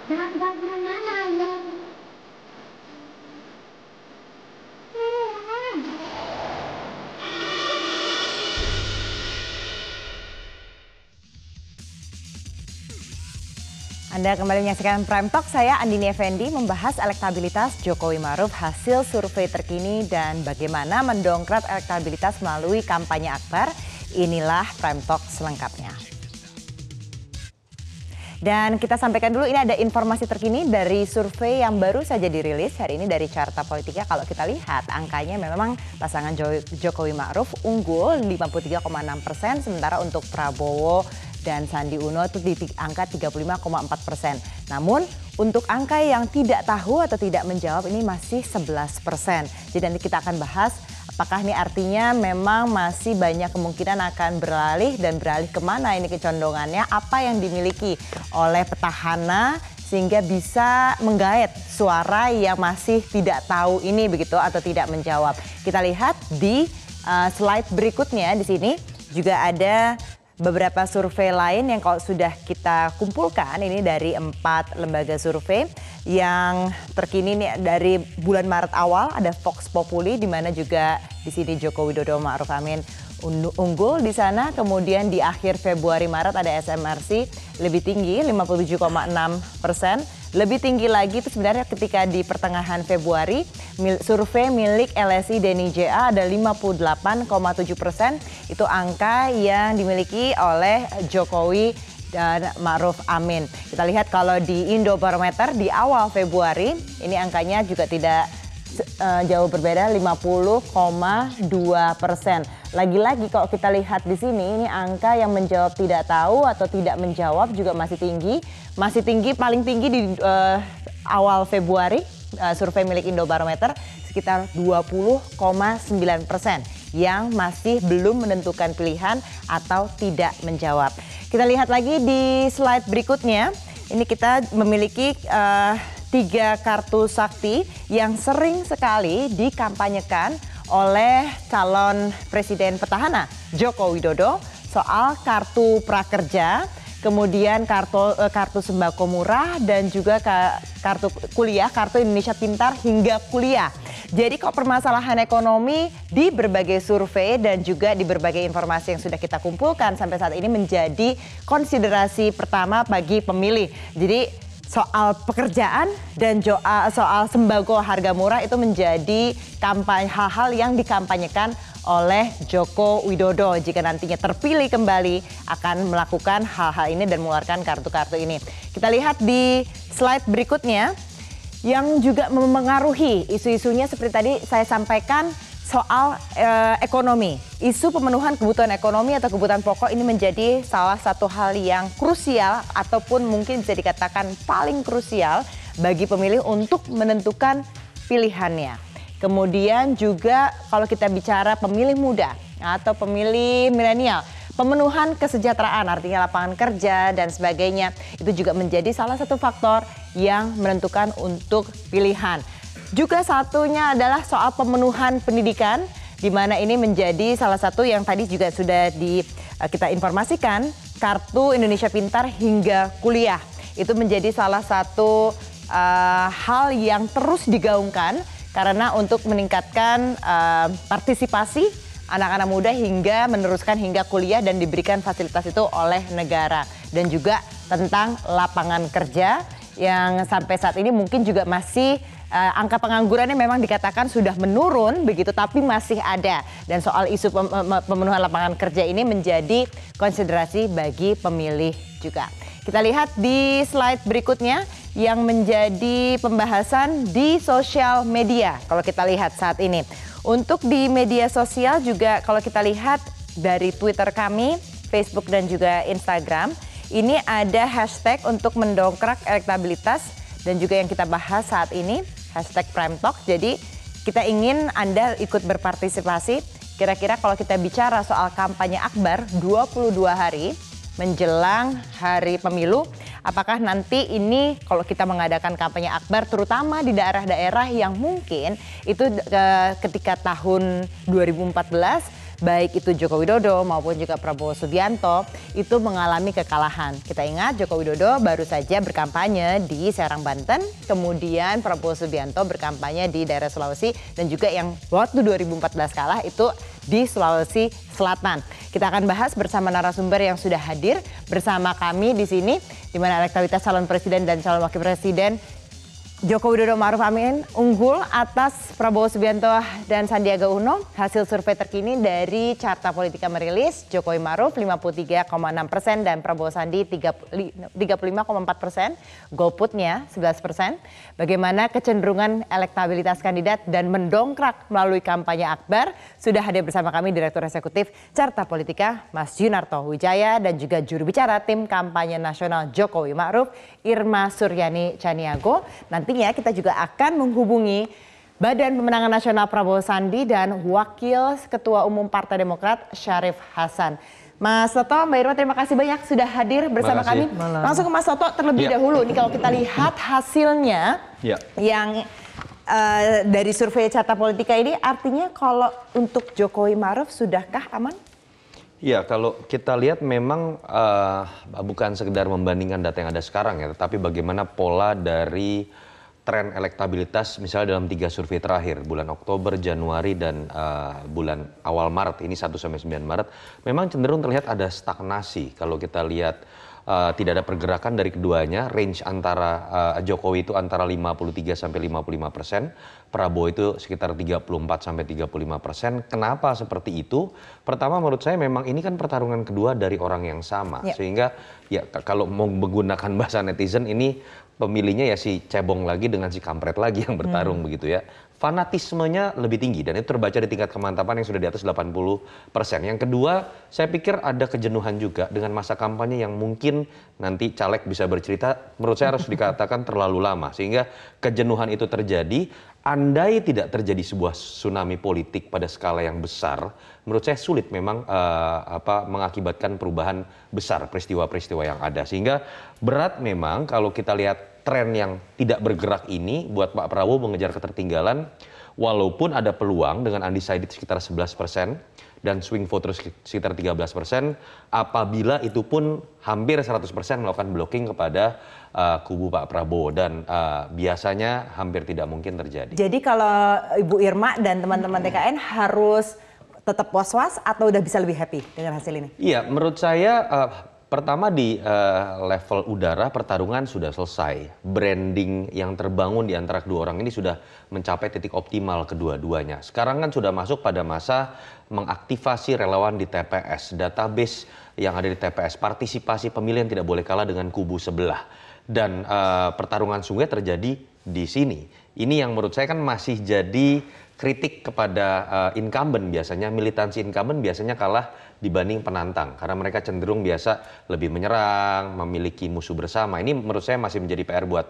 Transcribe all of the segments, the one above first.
Anda kembali menyaksikan Prime Talk, saya Andini Effendi membahas elektabilitas Jokowi Ma'ruf, hasil survei terkini dan bagaimana mendongkrak elektabilitas melalui kampanye akbar. Inilah Prime Talk selengkapnya. Dan kita sampaikan dulu, ini ada informasi terkini dari survei yang baru saja dirilis hari ini dari Carta Politika. Kalau kita lihat angkanya memang pasangan Jokowi Ma'ruf unggul 53,6%, sementara untuk Prabowo dan Sandi Uno itu di angka 35,4%. Namun untuk angka yang tidak tahu atau tidak menjawab ini masih 11%. Jadi nanti kita akan bahas apakah ini artinya memang masih banyak kemungkinan akan beralih dan beralih kemana ini kecondongannya, apa yang dimiliki oleh petahana sehingga bisa menggait suara yang masih tidak tahu ini begitu atau tidak menjawab. Kita lihat di slide berikutnya di sini juga ada beberapa survei lain yang kalau sudah kita kumpulkan ini dari 4 lembaga survei yang terkini nih dari bulan Maret awal ada Vox Populi di mana juga di sini Joko Widodo Ma'ruf Amin unggul di sana, kemudian di akhir Februari Maret ada SMRC lebih tinggi 57,6%. Lebih tinggi lagi itu sebenarnya ketika di pertengahan Februari survei milik LSI Denny JA ada 58,7%. Itu angka yang dimiliki oleh Jokowi dan Ma'ruf Amin. Kita lihat kalau di Indobarometer di awal Februari ini angkanya juga tidak jauh berbeda 50,2%. Lagi-lagi kalau kita lihat di sini ini angka yang menjawab tidak tahu atau tidak menjawab juga masih tinggi. Masih tinggi, paling tinggi di awal Februari survei milik Indobarometer sekitar 20,9% yang masih belum menentukan pilihan atau tidak menjawab. Kita lihat lagi di slide berikutnya. Ini kita memiliki 3 kartu sakti yang sering sekali dikampanyekan oleh calon presiden petahana Joko Widodo soal kartu prakerja, kemudian kartu sembako murah dan juga kartu kuliah, kartu Indonesia Pintar hingga kuliah. Jadi kok permasalahan ekonomi di berbagai survei dan juga di berbagai informasi yang sudah kita kumpulkan sampai saat ini menjadi konsiderasi pertama bagi pemilih. Jadi soal pekerjaan dan soal sembako harga murah itu menjadi hal-hal yang dikampanyekan oleh Joko Widodo jika nantinya terpilih kembali akan melakukan hal-hal ini dan mengeluarkan kartu-kartu ini. Kita lihat di slide berikutnya yang juga memengaruhi isu-isunya seperti tadi saya sampaikan soal ekonomi. Isu pemenuhan kebutuhan ekonomi atau kebutuhan pokok ini menjadi salah satu hal yang krusial ataupun mungkin bisa dikatakan paling krusial bagi pemilih untuk menentukan pilihannya. Kemudian juga kalau kita bicara pemilih muda atau pemilih milenial, pemenuhan kesejahteraan artinya lapangan kerja dan sebagainya itu juga menjadi salah satu faktor yang menentukan untuk pilihan. Juga satunya adalah soal pemenuhan pendidikan, di mana ini menjadi salah satu yang tadi juga sudah kita informasikan, kartu Indonesia Pintar hingga kuliah. Itu menjadi salah satu hal yang terus digaungkan karena untuk meningkatkan partisipasi anak-anak muda hingga meneruskan hingga kuliah dan diberikan fasilitas itu oleh negara. Dan juga tentang lapangan kerja yang sampai saat ini mungkin juga masih angka penganggurannya memang dikatakan sudah menurun begitu, tapi masih ada. Dan soal isu pemenuhan lapangan kerja ini menjadi konsiderasi bagi pemilih juga. Kita lihat di slide berikutnya yang menjadi pembahasan di sosial media. Kalau kita lihat saat ini. Untuk di media sosial juga kalau kita lihat dari Twitter kami, Facebook dan juga Instagram, ini ada hashtag untuk mendongkrak elektabilitas dan juga yang kita bahas saat ini, hashtag Prime Talk. Jadi kita ingin Anda ikut berpartisipasi. Kira-kira kalau kita bicara soal kampanye akbar 22 hari menjelang hari pemilu, apakah nanti ini kalau kita mengadakan kampanye akbar terutama di daerah-daerah yang mungkin itu ketika tahun 2014 baik itu Joko Widodo maupun juga Prabowo Subianto itu mengalami kekalahan. Kita ingat Joko Widodo baru saja berkampanye di Serang, Banten, kemudian Prabowo Subianto berkampanye di daerah Sulawesi, dan juga yang waktu 2014 kalah itu di Sulawesi Selatan. Kita akan bahas bersama narasumber yang sudah hadir bersama kami di sini, di mana elektabilitas calon presiden dan calon wakil presiden Joko Widodo Ma'ruf Amin unggul atas Prabowo Subianto dan Sandiaga Uno. Hasil survei terkini dari Carta Politika merilis Jokowi Ma'ruf 53,6% dan Prabowo Sandi 35,4%, golputnya 11%. Bagaimana kecenderungan elektabilitas kandidat dan mendongkrak melalui kampanye akbar? Sudah hadir bersama kami Direktur Eksekutif Carta Politika Mas Junarto Wijaya dan juga juru bicara tim kampanye nasional Jokowi Ma'ruf Irma Suryani Caniago. Nantinya kita juga akan menghubungi Badan Pemenangan Nasional Prabowo Sandi dan Wakil Ketua Umum Partai Demokrat Syarif Hasan. Mas Toto, Mbak Irma, terima kasih banyak sudah hadir bersama kami. Langsung ke Mas Toto terlebih dahulu. Ini kalau kita lihat hasilnya yang dari survei Carta Politika ini, artinya kalau untuk Jokowi Ma'ruf sudahkah aman? Ya, kalau kita lihat memang bukan sekedar membandingkan data yang ada sekarang ya, tetapi bagaimana pola dari tren elektabilitas misalnya dalam 3 survei terakhir, bulan Oktober, Januari, dan bulan awal Maret, ini 1-9 Maret, memang cenderung terlihat ada stagnasi. Kalau kita lihat tidak ada pergerakan dari keduanya, range antara Jokowi itu antara 53-55%, Prabowo itu sekitar 34-35%. Kenapa seperti itu? Pertama, menurut saya memang ini kan pertarungan kedua dari orang yang sama, sehingga ya kalau mau menggunakan bahasa netizen ini pemilihnya ya si cebong lagi dengan si kampret lagi yang bertarung begitu ya. Fanatismenya lebih tinggi dan itu terbaca di tingkat kemantapan yang sudah di atas 80%. Yang kedua, saya pikir ada kejenuhan juga dengan masa kampanye yang mungkin nanti caleg bisa bercerita, menurut saya harus dikatakan terlalu lama. Sehingga kejenuhan itu terjadi, andai tidak terjadi sebuah tsunami politik pada skala yang besar, menurut saya sulit memang mengakibatkan perubahan besar peristiwa-peristiwa yang ada. Sehingga berat memang kalau kita lihat tren yang tidak bergerak ini buat Pak Prabowo mengejar ketertinggalan, walaupun ada peluang dengan undecided sekitar 11% dan swing voters sekitar 13%, apabila itu pun hampir 100% melakukan blocking kepada kubu Pak Prabowo, dan biasanya hampir tidak mungkin terjadi. Jadi kalau Ibu Irma dan teman-teman TKN harus tetap was-was atau udah bisa lebih happy dengan hasil ini? Iya, menurut saya pertama di level udara pertarungan sudah selesai. Branding yang terbangun di antara kedua orang ini sudah mencapai titik optimal kedua-duanya. Sekarang kan sudah masuk pada masa mengaktifasi relawan di TPS, database yang ada di TPS, partisipasi pemilih yang tidak boleh kalah dengan kubu sebelah. Dan pertarungan sungguh terjadi di sini. Ini yang menurut saya kan masih jadi kritik kepada incumbent biasanya, militansi incumbent biasanya kalah dibanding penantang karena mereka cenderung biasa lebih menyerang, memiliki musuh bersama. Ini menurut saya masih menjadi PR buat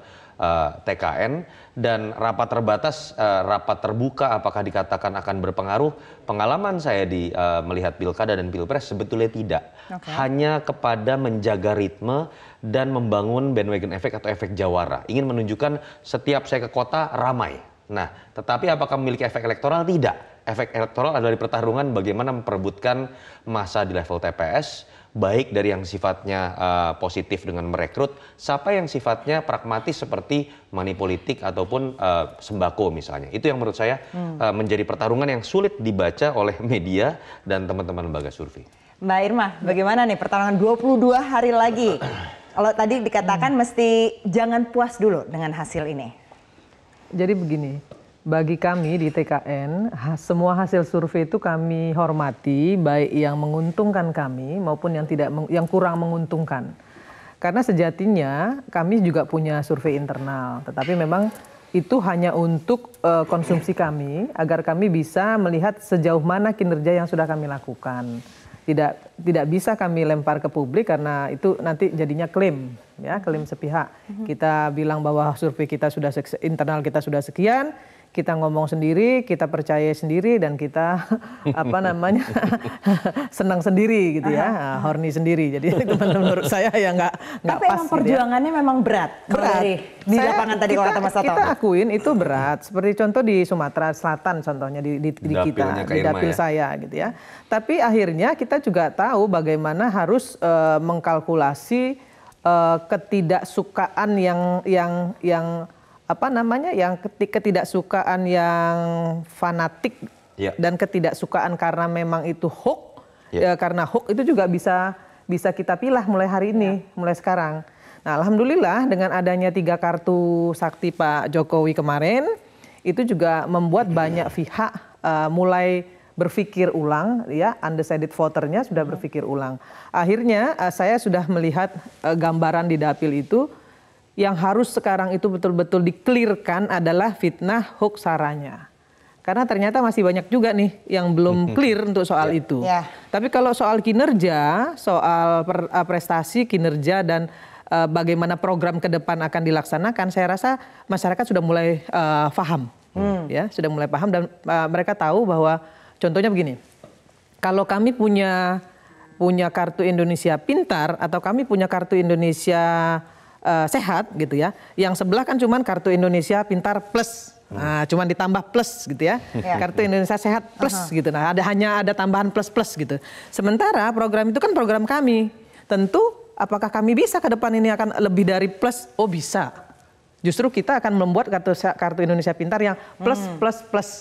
TKN, dan rapat terbatas, rapat terbuka apakah dikatakan akan berpengaruh? Pengalaman saya di melihat pilkada dan pilpres sebetulnya tidak. Hanya kepada menjaga ritme dan membangun bandwagon efek atau efek jawara. Ingin menunjukkan setiap saya ke kota ramai. Nah, tetapi apakah memiliki efek elektoral? Tidak. Efek elektoral adalah di pertarungan bagaimana memperebutkan masa di level TPS, baik dari yang sifatnya positif dengan merekrut, sampai yang sifatnya pragmatis seperti money politik ataupun sembako misalnya. Itu yang menurut saya menjadi pertarungan yang sulit dibaca oleh media dan teman-teman lembaga survei. Mbak Irma, bagaimana nih pertarungan 22 hari lagi? Kalau tadi dikatakan mesti jangan puas dulu dengan hasil ini. Jadi begini, bagi kami di TKN, semua hasil survei itu kami hormati, baik yang menguntungkan kami maupun yang kurang menguntungkan. Karena sejatinya kami juga punya survei internal, tetapi memang itu hanya untuk konsumsi kami agar kami bisa melihat sejauh mana kinerja yang sudah kami lakukan. Tidak bisa kami lempar ke publik karena itu nanti jadinya klaim, ya, klaim sepihak. Kita bilang bahwa survei kita sudah internal kita sudah sekian, kita ngomong sendiri, kita percaya sendiri, dan kita apa namanya senang sendiri gitu ya, horny sendiri. Jadi itu menurut saya ya nggak pas. Tapi emang perjuangannya memang berat. Di lapangan tadi kalau kata Mas Toto. Kita akuin itu berat. Seperti contoh di Sumatera Selatan contohnya di kita, di dapil saya gitu ya. Tapi akhirnya kita juga tahu bagaimana harus mengkalkulasi ketidaksukaan yang apa namanya, yang ketidaksukaan yang fanatik dan ketidaksukaan karena memang itu hoax. Karena hoax itu juga bisa kita pilah mulai hari ini, mulai sekarang. Nah, alhamdulillah dengan adanya 3 kartu sakti Pak Jokowi kemarin, itu juga membuat banyak pihak mulai berpikir ulang, ya, undecided voternya sudah berpikir ulang. Akhirnya saya sudah melihat gambaran di dapil itu. Yang harus sekarang itu betul-betul di-clear-kan adalah fitnah hoax saranya. Karena ternyata masih banyak juga nih yang belum clear untuk soal itu. Tapi kalau soal kinerja, soal prestasi, kinerja, dan bagaimana program ke depan akan dilaksanakan, saya rasa masyarakat sudah mulai paham. Ya, sudah mulai paham, dan mereka tahu bahwa contohnya begini, kalau kami punya kartu Indonesia Pintar atau kami punya kartu Indonesia sehat gitu ya, yang sebelah kan cuman kartu Indonesia Pintar plus, cuman ditambah plus gitu ya, kartu Indonesia Sehat plus gitu. Nah, hanya ada tambahan plus gitu. Sementara program itu kan program kami. Tentu apakah kami bisa ke depan ini akan lebih dari plus? Oh, bisa. Justru kita akan membuat kartu Indonesia Pintar yang plus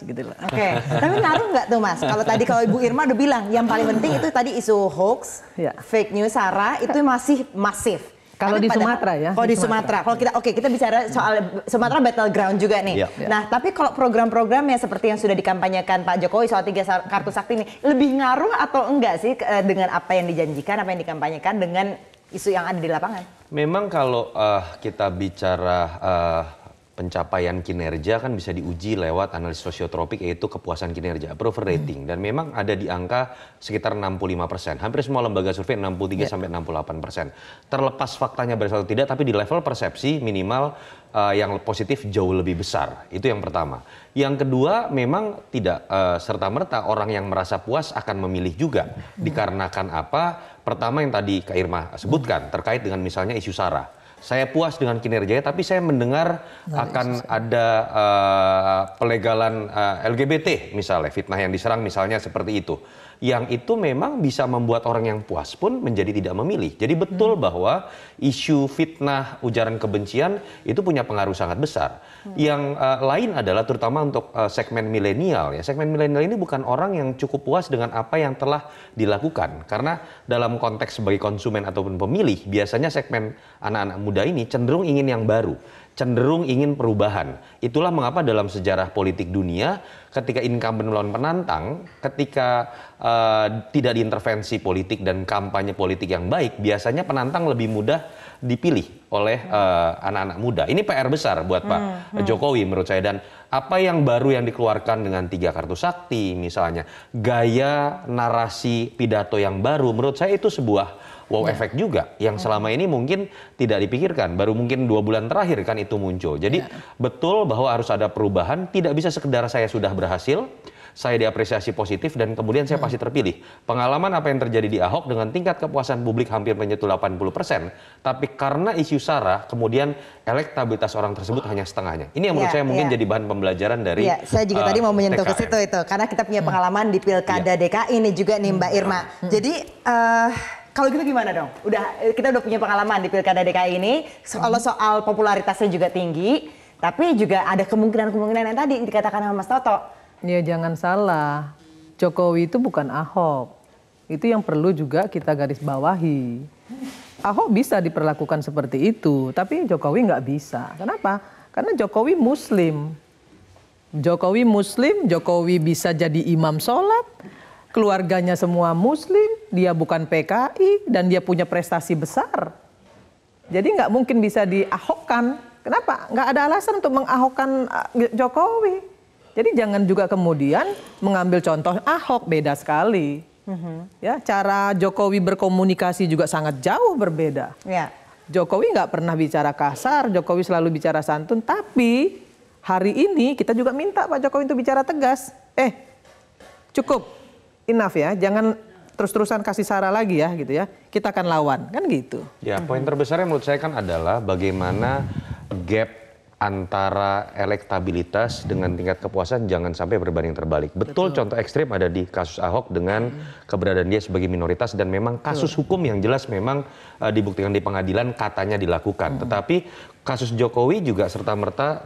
gitu loh. Oke. Tapi ngaruh nggak tuh Mas? Kalau Ibu Irma udah bilang yang paling penting itu tadi isu hoax, fake news, SARA itu masih masif. Kalau di Sumatera ya. Kalau di Sumatera. Kalau kita bicara soal Sumatera battleground juga nih. Nah, tapi kalau program-programnya seperti yang sudah dikampanyekan Pak Jokowi soal 3 kartu sakti ini, lebih ngaruh atau enggak sih dengan apa yang dijanjikan, apa yang dikampanyekan dengan isu yang ada di lapangan? Memang kalau kita bicara pencapaian kinerja kan bisa diuji lewat analisis sosiotropik, yaitu kepuasan kinerja, approval rating, dan memang ada di angka sekitar 65%. Hampir semua lembaga survei 63 sampai 68%. Terlepas faktanya berasal atau tidak, tapi di level persepsi minimal yang positif jauh lebih besar. Itu yang pertama. Yang kedua, memang tidak serta-merta orang yang merasa puas akan memilih juga. Dikarenakan apa? Pertama yang tadi Kak Irma sebutkan terkait dengan misalnya isu SARA. Saya puas dengan kinerjanya, tapi saya mendengar akan ada pelegalan LGBT misalnya, fitnah yang diserang misalnya seperti itu. Yang itu memang bisa membuat orang yang puas pun menjadi tidak memilih. Jadi betul bahwa isu fitnah, ujaran kebencian itu punya pengaruh sangat besar. Yang lain adalah terutama untuk segmen milenial. Ya, segmen milenial ini bukan orang yang cukup puas dengan apa yang telah dilakukan. Karena dalam konteks sebagai konsumen ataupun pemilih, biasanya segmen anak-anak muda ini cenderung ingin yang baru, cenderung ingin perubahan. Itulah mengapa dalam sejarah politik dunia, ketika incumbent melawan penantang, ketika tidak diintervensi politik dan kampanye politik yang baik, biasanya penantang lebih mudah dipilih oleh anak-anak muda. Ini PR besar buat Pak Jokowi menurut saya. Dan apa yang baru yang dikeluarkan dengan 3 kartu sakti misalnya, gaya narasi pidato yang baru, menurut saya itu sebuah wow efek juga yang selama ini mungkin tidak dipikirkan. Baru mungkin 2 bulan terakhir kan itu muncul. Jadi betul bahwa harus ada perubahan, tidak bisa sekedar saya sudah berhasil, saya diapresiasi positif dan kemudian saya pasti terpilih. Pengalaman apa yang terjadi di Ahok dengan tingkat kepuasan publik hampir menyentuh 80%, tapi karena isu SARA kemudian elektabilitas orang tersebut hanya setengahnya. Ini yang menurut saya mungkin jadi bahan pembelajaran dari saya juga tadi mau menyentuh ke situ itu, karena kita punya pengalaman di Pilkada DKI ini juga nih Mbak Irma. Jadi kalau gitu gimana dong? Kita udah punya pengalaman di Pilkada DKI ini, soal popularitasnya juga tinggi, tapi juga ada kemungkinan-kemungkinan yang tadi dikatakan sama Mas Toto. Ya jangan salah, Jokowi itu bukan Ahok. Itu yang perlu juga kita garis bawahi. Ahok bisa diperlakukan seperti itu, tapi Jokowi nggak bisa. Kenapa? Karena Jokowi Muslim. Jokowi bisa jadi imam sholat, keluarganya semua Muslim, dia bukan PKI, dan dia punya prestasi besar. Jadi nggak mungkin bisa diahokkan. Kenapa? Nggak ada alasan untuk mengahokkan Jokowi. Jadi jangan juga kemudian mengambil contoh Ahok, beda sekali. Ya, cara Jokowi berkomunikasi juga sangat jauh berbeda. Jokowi nggak pernah bicara kasar, Jokowi selalu bicara santun, tapi hari ini kita juga minta Pak Jokowi untuk bicara tegas. Cukup, enough ya, jangan terus-terusan kasih sara lagi ya gitu ya. Kita akan lawan, kan gitu. Ya, poin terbesarnya menurut saya kan adalah bagaimana gap antara elektabilitas dengan tingkat kepuasan jangan sampai berbanding terbalik. Betul, contoh ekstrim ada di kasus Ahok dengan keberadaan dia sebagai minoritas dan memang kasus hukum yang jelas memang dibuktikan di pengadilan katanya dilakukan. Tetapi kasus Jokowi juga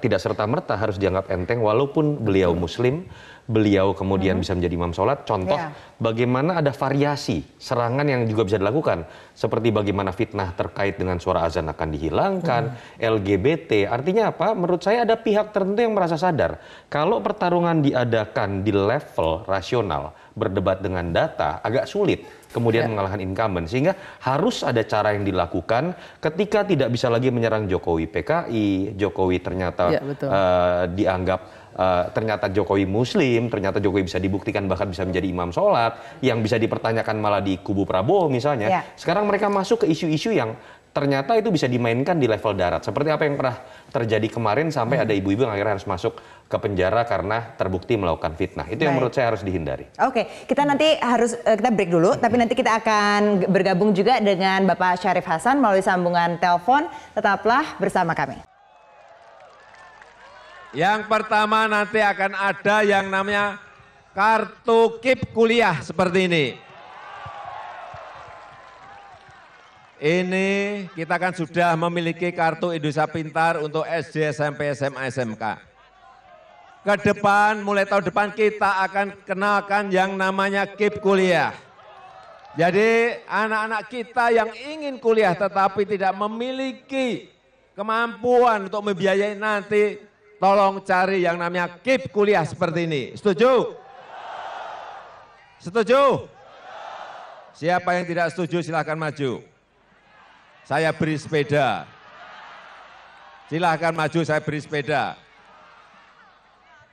tidak serta-merta harus dianggap enteng walaupun beliau Muslim, beliau kemudian bisa menjadi imam sholat. Contoh bagaimana ada variasi serangan yang juga bisa dilakukan. Seperti bagaimana fitnah terkait dengan suara azan akan dihilangkan, LGBT. Artinya apa? Menurut saya ada pihak tertentu yang merasa sadar. Kalau pertarungan diadakan di level rasional, berdebat dengan data, agak sulit kemudian mengalahkan incumbent. Sehingga harus ada cara yang dilakukan ketika tidak bisa lagi menyerang Jokowi PKI, Jokowi ternyata dianggap ternyata Jokowi Muslim, ternyata Jokowi bisa dibuktikan bahkan bisa menjadi imam sholat, yang bisa dipertanyakan malah di kubu Prabowo misalnya. Sekarang mereka masuk ke isu-isu yang ternyata itu bisa dimainkan di level darat. Seperti apa yang pernah terjadi kemarin sampai ada ibu-ibu yang akhirnya harus masuk ke penjara karena terbukti melakukan fitnah. Itu yang menurut saya harus dihindari. Oke, kita nanti kita break dulu, tapi nanti kita akan bergabung juga dengan Bapak Syarif Hasan melalui sambungan telepon. Tetaplah bersama kami. Yang pertama nanti akan ada yang namanya kartu KIP kuliah seperti ini. Ini kita kan sudah memiliki kartu Indonesia Pintar untuk SD, SMP, SMA, SMK. Ke depan, mulai tahun depan kita akan kenalkan yang namanya KIP kuliah. Jadi anak-anak kita yang ingin kuliah tetapi tidak memiliki kemampuan untuk membiayai nanti, tolong cari yang namanya KIP kuliah seperti ini. Setuju? Setuju? Siapa yang tidak setuju silahkan maju. Saya beri sepeda. Silahkan maju, saya beri sepeda.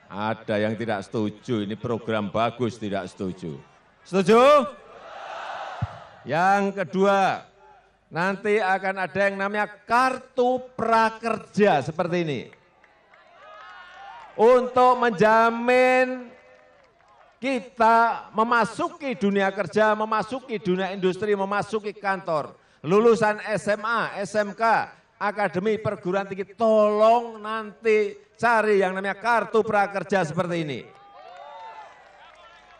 Ada yang tidak setuju, ini program bagus tidak setuju. Setuju? Yang kedua, nanti akan ada yang namanya kartu prakerja seperti ini. Untuk menjamin kita memasuki dunia kerja, memasuki dunia industri, memasuki kantor. Lulusan SMA, SMK, akademi perguruan tinggi, tolong nanti cari yang namanya kartu prakerja seperti ini.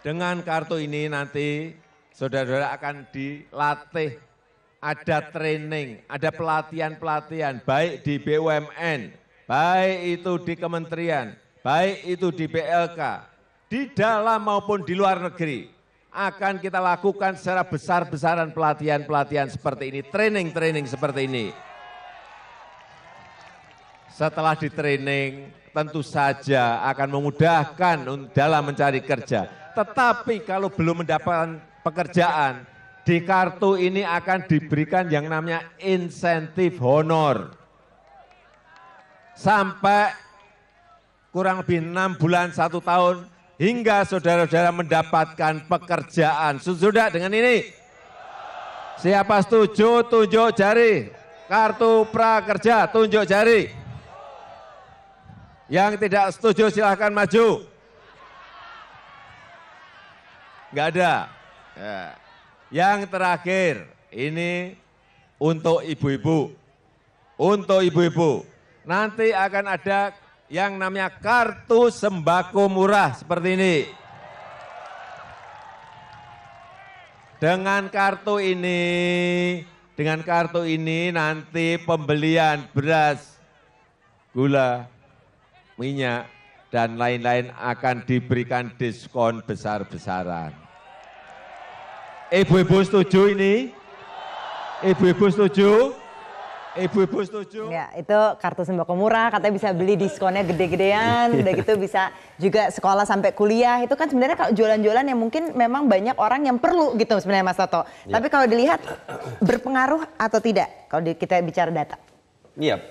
Dengan kartu ini nanti saudara-saudara akan dilatih, ada training, ada pelatihan-pelatihan, baik di BUMN, baik itu di kementerian, baik itu di BLK, di dalam maupun di luar negeri, akan kita lakukan secara besar-besaran pelatihan-pelatihan seperti ini, training-training seperti ini. Setelah di training, tentu saja akan memudahkan dalam mencari kerja. Tetapi kalau belum mendapatkan pekerjaan, di kartu ini akan diberikan yang namanya insentif honor. Sampai kurang lebih 6 bulan, 1 tahun, hingga saudara-saudara mendapatkan pekerjaan. Sudah dengan ini? Siapa setuju, tunjuk jari. Kartu prakerja, tunjuk jari. Yang tidak setuju silahkan maju. Enggak ada. Ya. Yang terakhir, ini untuk ibu-ibu. Untuk ibu-ibu. Nanti akan ada yang namanya kartu sembako murah seperti ini. Dengan kartu ini nanti pembelian beras, gula, minyak, dan lain-lain akan diberikan diskon besar-besaran. Ibu-ibu setuju ini? Ibu-ibu setuju? Ibu-ibu setuju? Ya, itu kartu sembako murah, katanya bisa beli diskonnya gede-gedean, udah gitu bisa juga sekolah sampai kuliah. Itu kan sebenarnya kalau jualan-jualan yang mungkin memang banyak orang yang perlu gitu sebenarnya Mas Toto. Ya. Tapi kalau dilihat berpengaruh atau tidak kalau kita bicara data? Iya,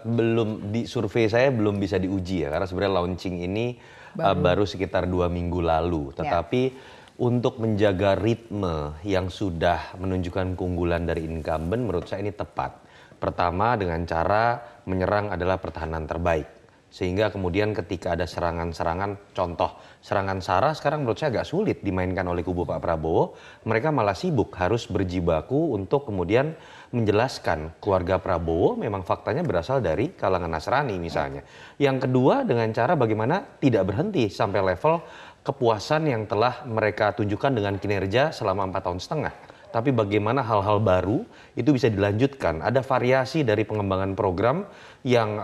belum di survei saya belum bisa diuji ya, karena sebenarnya launching ini baru sekitar 2 minggu lalu. Tetapi untuk menjaga ritme yang sudah menunjukkan keunggulan dari incumbent, menurut saya ini tepat. Pertama dengan cara menyerang adalah pertahanan terbaik. Sehingga kemudian ketika ada serangan-serangan, contoh serangan SARA sekarang menurut saya agak sulit dimainkan oleh kubu Pak Prabowo. Mereka malah sibuk harus berjibaku untuk kemudian menjelaskan keluarga Prabowo memang faktanya berasal dari kalangan Nasrani misalnya. Yang kedua dengan cara bagaimana tidak berhenti sampai level kepuasan yang telah mereka tunjukkan dengan kinerja selama 4 tahun setengah. Tapi bagaimana hal-hal baru itu bisa dilanjutkan. Ada variasi dari pengembangan program yang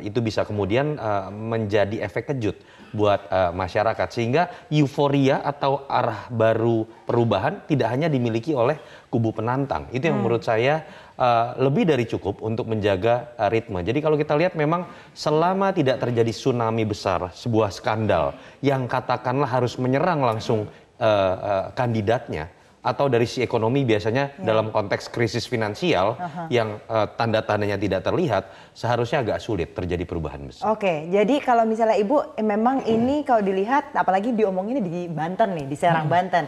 itu bisa kemudian menjadi efek kejut buat masyarakat. Sehingga euforia atau arah baru perubahan tidak hanya dimiliki oleh kubu penantang. Itu yang menurut saya lebih dari cukup untuk menjaga ritme. Jadi kalau kita lihat memang selama tidak terjadi tsunami besar, sebuah skandal yang katakanlah harus menyerang langsung kandidatnya, atau dari sisi ekonomi biasanya dalam konteks krisis finansial yang tanda-tandanya tidak terlihat, seharusnya agak sulit terjadi perubahan besar. Oke, jadi kalau misalnya Ibu memang ini kalau dilihat, apalagi diomonginnya di Banten nih, di Serang Banten.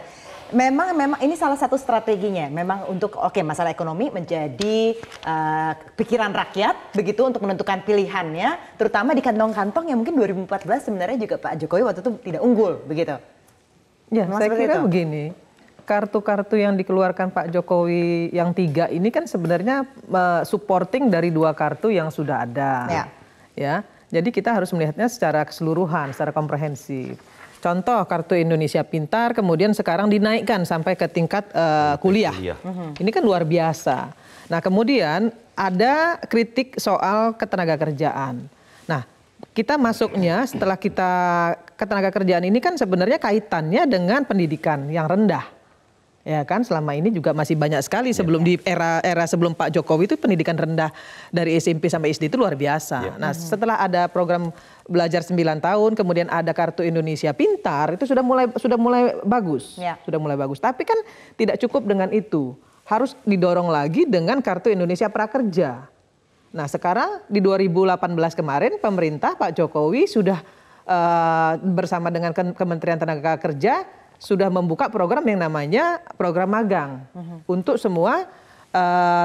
Memang ini salah satu strateginya, memang untuk masalah ekonomi menjadi pikiran rakyat begitu untuk menentukan pilihannya, terutama di kantong-kantong yang mungkin 2014 sebenarnya juga Pak Jokowi waktu itu tidak unggul begitu. Ya, saya kira begini. Kartu-kartu yang dikeluarkan Pak Jokowi yang 3 ini kan sebenarnya supporting dari 2 kartu yang sudah ada. Ya. Jadi kita harus melihatnya secara keseluruhan, secara komprehensif. Contoh kartu Indonesia Pintar kemudian sekarang dinaikkan sampai ke tingkat kuliah. Ini kan luar biasa. Nah, kemudian ada kritik soal ketenagakerjaan. Nah, kita masuknya setelah kita ketenagakerjaan ini kan sebenarnya kaitannya dengan pendidikan yang rendah. Ya kan, selama ini juga masih banyak sekali sebelum di era sebelum Pak Jokowi itu pendidikan rendah dari SMP sampai SD itu luar biasa. Nah, setelah ada program belajar 9 tahun, kemudian ada kartu Indonesia Pintar, itu sudah mulai bagus. Sudah mulai bagus. Tapi kan tidak cukup dengan itu. Harus didorong lagi dengan kartu Indonesia Prakerja. Nah, sekarang di 2018 kemarin pemerintah Pak Jokowi sudah bersama dengan Kementerian Tenaga Kerja sudah membuka program yang namanya program magang untuk semua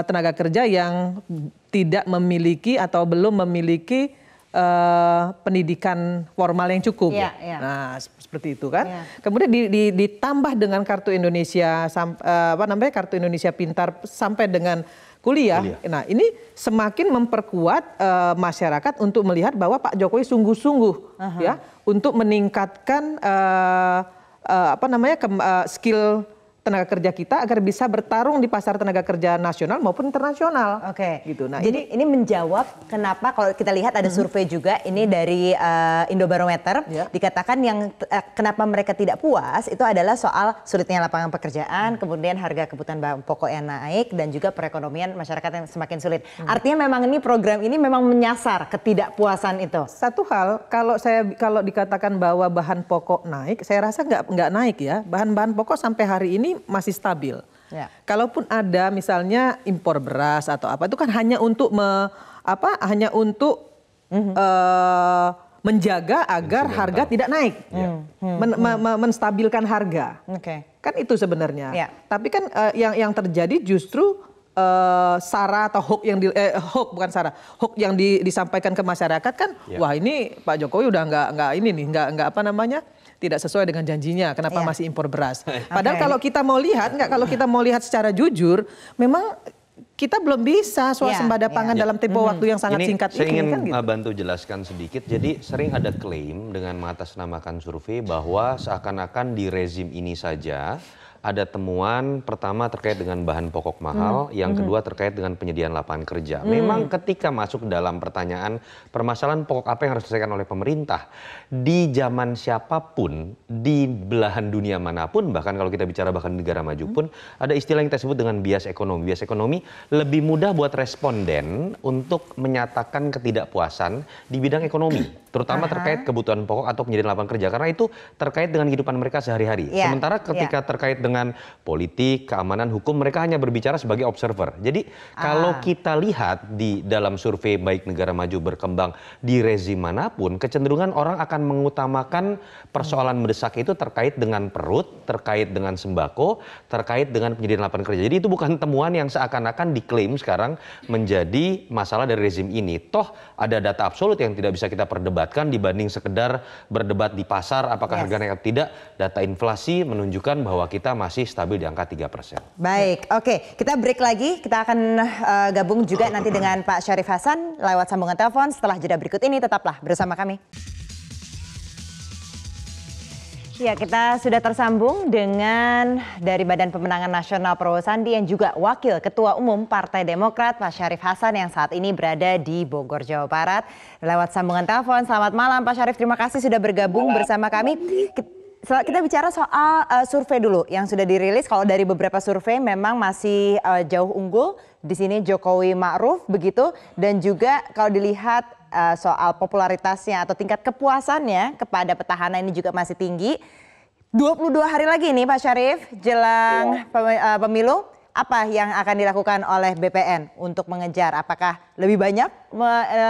tenaga kerja yang tidak memiliki atau belum memiliki pendidikan formal yang cukup. Nah, seperti itu kan. Kemudian ditambah dengan kartu Indonesia kartu Indonesia Pintar sampai dengan kuliah. Nah, ini semakin memperkuat masyarakat untuk melihat bahwa Pak Jokowi sungguh-sungguh ya untuk meningkatkan skill tenaga kerja kita agar bisa bertarung di pasar tenaga kerja nasional maupun internasional. Gitu. Nah, jadi ini menjawab kenapa kalau kita lihat ada survei juga ini dari Indobarometer dikatakan yang kenapa mereka tidak puas itu adalah soal sulitnya lapangan pekerjaan, kemudian harga kebutuhan bahan pokok yang naik dan juga perekonomian masyarakat yang semakin sulit. Artinya memang ini program ini memang menyasar ketidakpuasan itu. Satu hal kalau dikatakan bahwa bahan pokok naik, saya rasa nggak naik ya. Bahan-bahan pokok sampai hari ini masih stabil. Kalaupun ada misalnya impor beras atau apa itu kan hanya untuk menjaga agar harga tidak naik, menstabilkan harga. Kan itu sebenarnya. Tapi kan yang terjadi justru SARA atau hoax yang disampaikan ke masyarakat kan, wah ini Pak Jokowi udah nggak tidak sesuai dengan janjinya. Kenapa masih impor beras? Padahal kalau kita mau lihat secara jujur, memang kita belum bisa swasembada pangan dalam tempo waktu yang sangat singkat ini. Saya ingin kan gitu. bantu jelaskan sedikit. Jadi sering ada klaim dengan mengatasnamakan survei bahwa seakan-akan di rezim ini saja ada temuan pertama terkait dengan bahan pokok mahal, yang kedua terkait dengan penyediaan lapangan kerja. Memang ketika masuk dalam pertanyaan permasalahan pokok apa yang harus diselesaikan oleh pemerintah, di zaman siapapun, di belahan dunia manapun, bahkan kalau kita bicara bahkan negara maju pun, ada istilah yang kita sebut dengan bias ekonomi. Bias ekonomi lebih mudah buat responden untuk menyatakan ketidakpuasan di bidang ekonomi, terutama terkait kebutuhan pokok atau penyediaan lapangan kerja, karena itu terkait dengan kehidupan mereka sehari-hari. Sementara ketika terkait dengan politik, keamanan, hukum, mereka hanya berbicara sebagai observer. Jadi kalau kita lihat di dalam survei baik negara maju berkembang di rezim manapun, kecenderungan orang akan mengutamakan persoalan mendesak itu terkait dengan perut, terkait dengan sembako, terkait dengan penyediaan lapangan kerja. Jadi itu bukan temuan yang seakan-akan diklaim sekarang menjadi masalah dari rezim ini. Toh ada data absolut yang tidak bisa kita perdebatkan dibanding sekedar berdebat di pasar apakah harga naik atau tidak. Data inflasi menunjukkan bahwa kita masih stabil di angka 3%. Baik, oke, kita break lagi. Kita akan gabung juga nanti dengan Pak Syarif Hasan lewat sambungan telepon. Setelah jeda berikut ini tetaplah bersama kami. Ya, kita sudah tersambung dengan dari Badan Pemenangan Nasional Prabowo Sandi yang juga Wakil Ketua Umum Partai Demokrat Pak Syarif Hasan yang saat ini berada di Bogor, Jawa Barat. Lewat sambungan telepon, selamat malam Pak Syarif, terima kasih sudah bergabung bersama kami. Kita bicara soal survei dulu yang sudah dirilis. Kalau dari beberapa survei memang masih jauh unggul. Di sini Jokowi Ma'ruf begitu, dan juga kalau dilihat soal popularitasnya atau tingkat kepuasannya kepada petahana ini juga masih tinggi. 22 hari lagi nih Pak Syarif jelang pemilu, apa yang akan dilakukan oleh BPN untuk mengejar? Apakah lebih banyak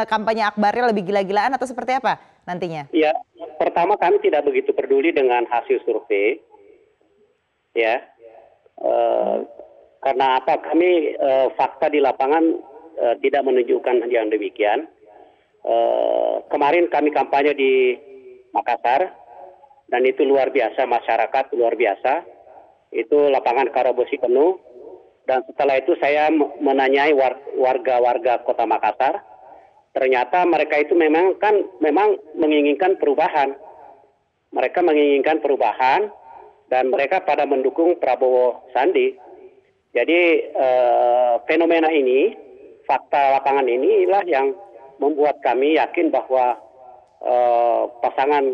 kampanye akbarnya lebih gila-gilaan atau seperti apa nantinya? Ya, pertama kami tidak begitu peduli dengan hasil survei, ya, karena apa? Kami fakta di lapangan tidak menunjukkan yang demikian. Kemarin kami kampanye di Makassar dan itu luar biasa, masyarakat luar biasa. Itu lapangan Karobosi penuh, dan setelah itu saya menanyai warga-warga Kota Makassar. Ternyata mereka itu memang menginginkan perubahan. Mereka menginginkan perubahan dan mereka pada mendukung Prabowo Sandi. Jadi fenomena ini, fakta lapangan inilah yang membuat kami yakin bahwa pasangan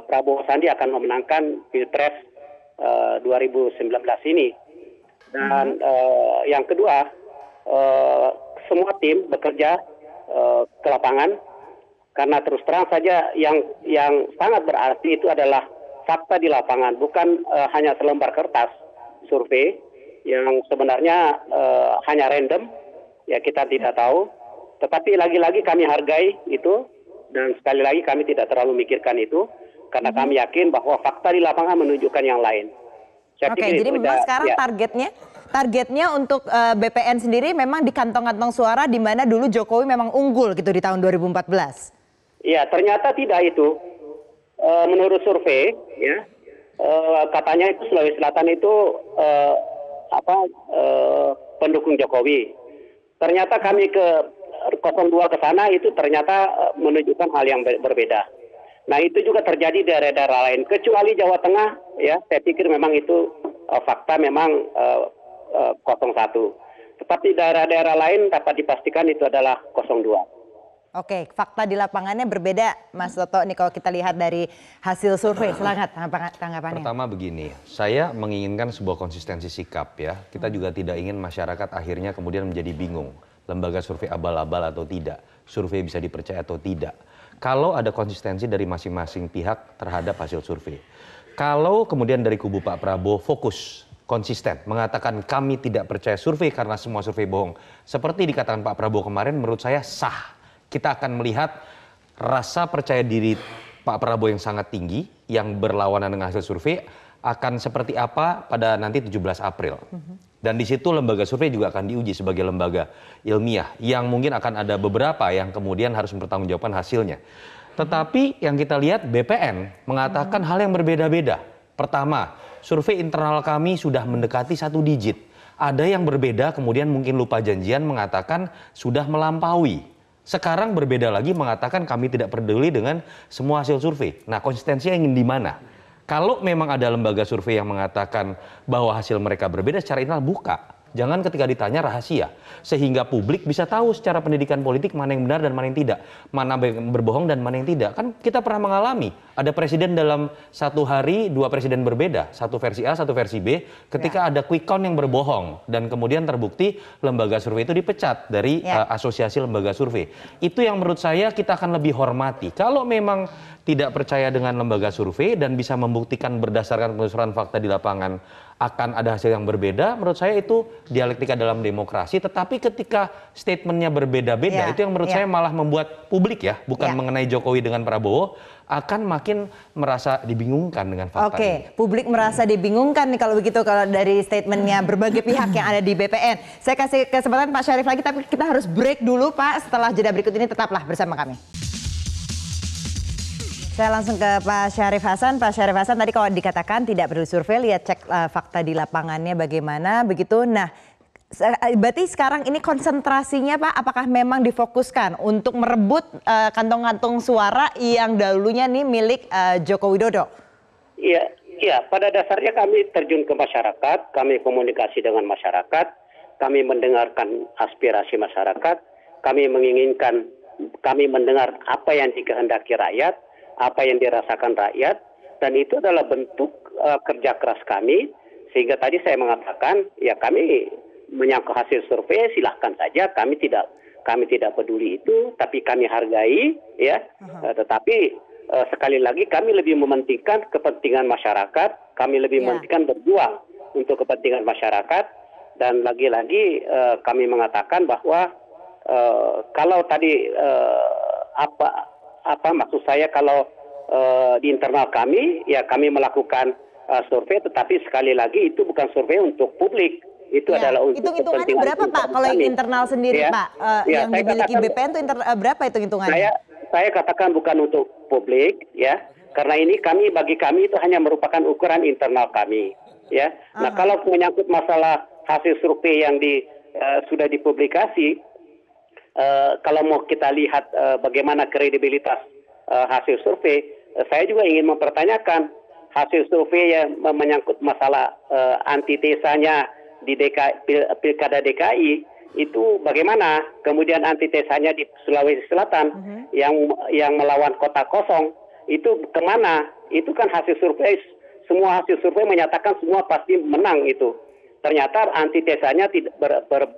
Prabowo Sandi akan memenangkan Pilpres 2019 ini. Dan yang kedua, semua tim bekerja ke lapangan, karena terus terang saja yang sangat berarti itu adalah fakta di lapangan, bukan hanya selembar kertas survei yang sebenarnya hanya random, ya kita tidak tahu. Tetapi lagi-lagi kami hargai itu, dan sekali lagi kami tidak terlalu memikirkan itu, karena kami yakin bahwa fakta di lapangan menunjukkan yang lain. Oke, jadi memang sekarang targetnya untuk BPN sendiri memang di kantong-kantong suara, di mana dulu Jokowi memang unggul gitu di tahun 2014. Iya, ternyata tidak itu. Menurut survei, ya, katanya itu Sulawesi Selatan itu pendukung Jokowi. Ternyata kami ke 02 ke sana itu ternyata menunjukkan hal yang berbeda. Nah, itu juga terjadi di daerah-daerah lain, kecuali Jawa Tengah, ya. Saya pikir memang itu fakta memang 01. Tetapi daerah-daerah lain dapat dipastikan itu adalah 02. Oke, fakta di lapangannya berbeda, Mas Toto. Nih kalau kita lihat dari hasil survei, silakan tanggapannya. Pertama begini, saya menginginkan sebuah konsistensi sikap, ya. Kita juga tidak ingin masyarakat akhirnya kemudian menjadi bingung. Lembaga survei abal-abal atau tidak, survei bisa dipercaya atau tidak. Kalau ada konsistensi dari masing-masing pihak terhadap hasil survei. Kalau kemudian dari kubu Pak Prabowo fokus, konsisten, mengatakan kami tidak percaya survei karena semua survei bohong. Seperti dikatakan Pak Prabowo kemarin, menurut saya sah. Kita akan melihat rasa percaya diri Pak Prabowo yang sangat tinggi, yang berlawanan dengan hasil survei, akan seperti apa pada nanti 17 April. Dan di situ lembaga survei juga akan diuji sebagai lembaga ilmiah yang mungkin akan ada beberapa yang kemudian harus mempertanggungjawabkan hasilnya. Tetapi yang kita lihat BPN mengatakan hal yang berbeda-beda. Pertama, survei internal kami sudah mendekati 1 digit. Ada yang berbeda kemudian mungkin lupa janjian mengatakan sudah melampaui. Sekarang berbeda lagi mengatakan kami tidak peduli dengan semua hasil survei. Nah, konsistensinya ingin di mana? Kalau memang ada lembaga survei yang mengatakan bahwa hasil mereka berbeda secara internal, buka. Jangan ketika ditanya rahasia, sehingga publik bisa tahu secara pendidikan politik mana yang benar dan mana yang tidak, mana yang berbohong dan mana yang tidak. Kan kita pernah mengalami, ada presiden dalam satu hari, 2 presiden berbeda, satu versi A, satu versi B, ketika ada quick count yang berbohong, dan kemudian terbukti lembaga survei itu dipecat dari asosiasi lembaga survei. Itu yang menurut saya kita akan lebih hormati. Kalau memang tidak percaya dengan lembaga survei dan bisa membuktikan berdasarkan penelusuran fakta di lapangan akan ada hasil yang berbeda, menurut saya itu dialektika dalam demokrasi. Tetapi ketika statementnya berbeda-beda, itu yang menurut saya malah membuat publik ya, bukan mengenai Jokowi dengan Prabowo, akan makin merasa dibingungkan dengan fakta ini. Publik merasa dibingungkan nih kalau begitu, kalau dari statementnya berbagai pihak yang ada di BPN. Saya kasih kesempatan Pak Syarif lagi, tapi kita harus break dulu Pak. Setelah jeda berikut ini tetaplah bersama kami. Saya langsung ke Pak Syarif Hasan. Pak Syarif Hasan, tadi kalau dikatakan tidak perlu survei, lihat cek fakta di lapangannya bagaimana begitu. Nah, berarti sekarang ini konsentrasinya Pak, apakah memang difokuskan untuk merebut kantong-kantong suara yang dahulunya nih milik Joko Widodo? Iya, pada dasarnya kami terjun ke masyarakat, kami komunikasi dengan masyarakat, kami mendengarkan aspirasi masyarakat, kami mendengar apa yang dikehendaki rakyat, apa yang dirasakan rakyat, dan itu adalah bentuk kerja keras kami. Sehingga tadi saya mengatakan, ya kami menyangkut hasil survei silahkan saja, kami tidak peduli itu, tapi kami hargai, ya. Tetapi sekali lagi kami lebih mementingkan kepentingan masyarakat, kami lebih mementingkan berjuang untuk kepentingan masyarakat, dan lagi-lagi kami mengatakan bahwa kalau tadi maksud saya, kalau di internal kami, ya kami melakukan survei, tetapi sekali lagi itu bukan survei untuk publik, itu adalah untuk hitung-hitungannya berapa Pak kalau yang internal sendiri Pak, yang dimiliki BPN itu berapa itu hitungannya? Saya katakan bukan untuk publik, ya, karena ini bagi kami itu hanya merupakan ukuran internal kami, ya. Nah, kalau menyangkut masalah hasil survei yang sudah dipublikasi, kalau mau kita lihat bagaimana kredibilitas hasil survei, saya juga ingin mempertanyakan hasil survei yang menyangkut masalah antitesanya di Pilkada DKI itu bagaimana, kemudian antitesanya di Sulawesi Selatan yang melawan kota kosong itu kemana? Itu kan hasil survei, semua hasil survei menyatakan semua pasti menang itu. Ternyata antitesanya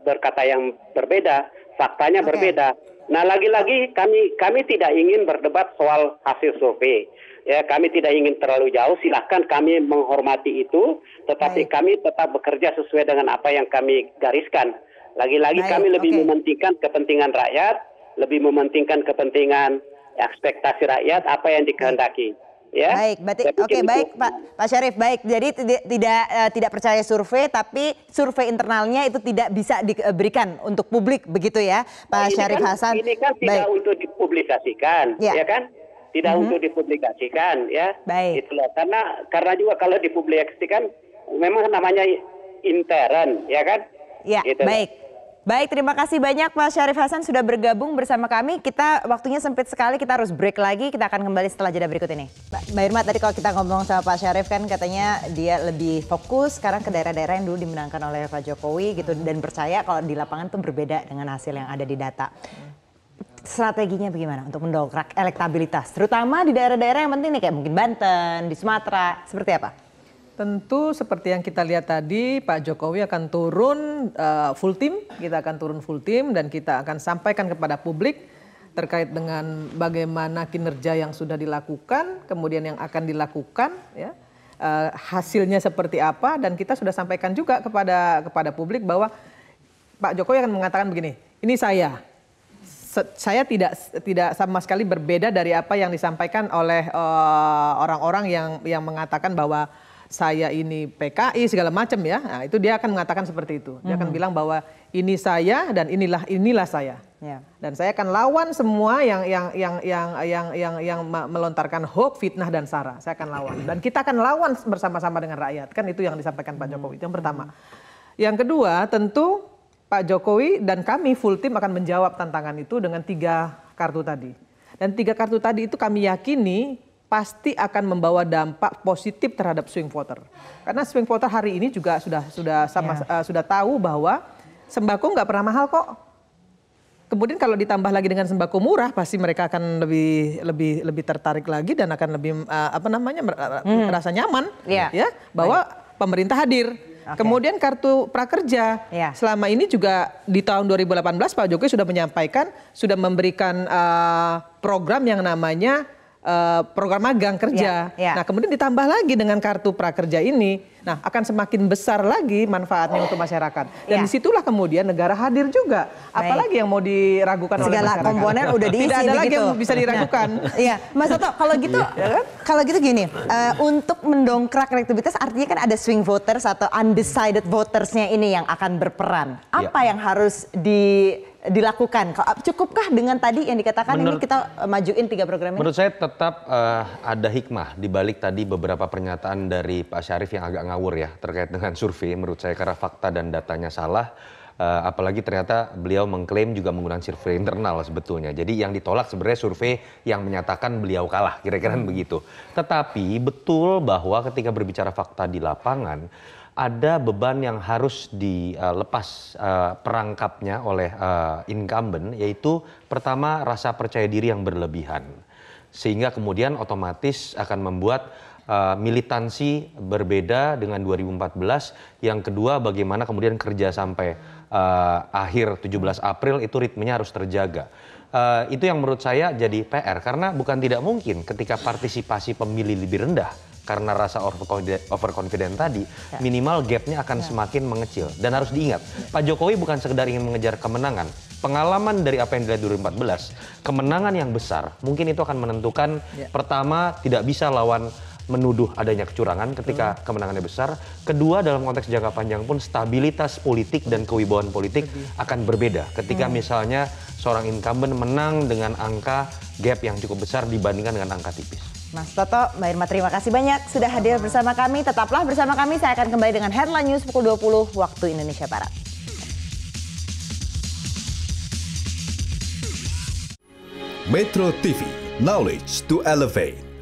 berkata yang berbeda, faktanya berbeda. Nah, lagi-lagi kami tidak ingin berdebat soal hasil survei. Ya, kami tidak ingin terlalu jauh, silahkan kami menghormati itu, tetapi kami tetap bekerja sesuai dengan apa yang kami gariskan. Lagi-lagi kami lebih mementingkan kepentingan rakyat, lebih mementingkan kepentingan ekspektasi rakyat, apa yang dikehendaki. Ya. Baik, baik Pak Syarif, baik. Jadi tidak percaya survei, tapi survei internalnya itu tidak bisa diberikan untuk publik, begitu ya, Pak Syarif Hasan. Ini kan tidak untuk dipublikasikan, ya kan? Tidak untuk dipublikasikan, ya. Baik. Itulah karena juga kalau dipublikasikan memang namanya intern, ya kan? Ya, baik. Baik, terima kasih banyak Pak Syarif Hasan sudah bergabung bersama kami. Waktunya sempit sekali, kita harus break lagi. Kita akan kembali setelah jeda berikut ini. Mbak Irma, tadi kalau kita ngomong sama Pak Syarif kan katanya dia lebih fokus sekarang ke daerah-daerah yang dulu dimenangkan oleh Pak Jokowi gitu, dan percaya kalau di lapangan itu berbeda dengan hasil yang ada di data. Strateginya bagaimana untuk mendongkrak elektabilitas, terutama di daerah-daerah yang penting nih kayak mungkin Banten, di Sumatera, seperti apa? Tentu seperti yang kita lihat tadi, Pak Jokowi akan turun full team, kita akan turun full team dan kita akan sampaikan kepada publik terkait dengan bagaimana kinerja yang sudah dilakukan, kemudian yang akan dilakukan, ya, hasilnya seperti apa, dan kita sudah sampaikan juga kepada publik bahwa Pak Jokowi akan mengatakan begini, ini saya tidak sama sekali berbeda dari apa yang disampaikan oleh orang-orang yang mengatakan bahwa saya ini PKI segala macam ya. Nah, itu dia akan mengatakan seperti itu. Dia akan bilang bahwa ini saya dan inilah saya. Ya. Dan saya akan lawan semua yang melontarkan hoax, fitnah dan sara. Saya akan lawan. Dan kita akan lawan bersama-sama dengan rakyat. Kan itu yang disampaikan Pak Jokowi. Itu yang pertama. Yang kedua, tentu Pak Jokowi dan kami full team akan menjawab tantangan itu dengan 3 kartu tadi. Dan 3 kartu tadi itu kami yakini pasti akan membawa dampak positif terhadap swing voter. Karena swing voter hari ini juga sudah tahu bahwa sembako nggak pernah mahal kok. Kemudian kalau ditambah lagi dengan sembako murah, pasti mereka akan lebih tertarik lagi dan akan lebih merasa nyaman ya bahwa pemerintah hadir. Kemudian kartu prakerja, selama ini juga di tahun 2018 Pak Jokowi sudah menyampaikan, sudah memberikan program yang namanya program magang kerja. Nah kemudian ditambah lagi dengan kartu prakerja ini, nah akan semakin besar lagi manfaatnya untuk masyarakat. Dan disitulah kemudian negara hadir juga. Apalagi yang mau diragukan oleh masyarakat. Segala komponen udah diisi. Tidak ada lagi yang bisa diragukan. Iya, Mas Toto, kalau gitu gini, untuk mendongkrak elektabilitas artinya kan ada swing voters atau undecided votersnya ini yang akan berperan. Apa yang harus dilakukan? Cukupkah dengan tadi yang dikatakan ini kita majuin 3 program ini? Menurut saya tetap ada hikmah di balik tadi beberapa pernyataan dari Pak Syarif yang agak ngawur ya terkait dengan survei. Menurut saya karena fakta dan datanya salah. Apalagi ternyata beliau mengklaim juga menggunakan survei internal sebetulnya. Jadi yang ditolak sebenarnya survei yang menyatakan beliau kalah, kira-kira begitu. Tetapi betul bahwa ketika berbicara fakta di lapangan, ada beban yang harus dilepas perangkapnya oleh incumbent, yaitu pertama rasa percaya diri yang berlebihan. Sehingga kemudian otomatis akan membuat militansi berbeda dengan 2014. Yang kedua bagaimana kemudian kerja sampai akhir 17 April itu ritmenya harus terjaga. Itu yang menurut saya jadi PR karena bukan tidak mungkin ketika partisipasi pemilih lebih rendah karena rasa overconfident tadi, minimal gapnya akan semakin mengecil. Dan harus diingat, Pak Jokowi bukan sekedar ingin mengejar kemenangan. Pengalaman dari apa yang dilihat 2014, kemenangan yang besar, mungkin itu akan menentukan pertama tidak bisa lawan menuduh adanya kecurangan ketika kemenangannya besar. Kedua, dalam konteks jangka panjang pun stabilitas politik dan kewibawaan politik akan berbeda ketika misalnya seorang incumbent menang dengan angka gap yang cukup besar dibandingkan dengan angka tipis. Mas Toto, Mbak Irma, terima kasih banyak sudah hadir bersama kami. Tetaplah bersama kami, saya akan kembali dengan Headline News pukul 20 waktu Indonesia Barat. Metro TV, knowledge to elevate.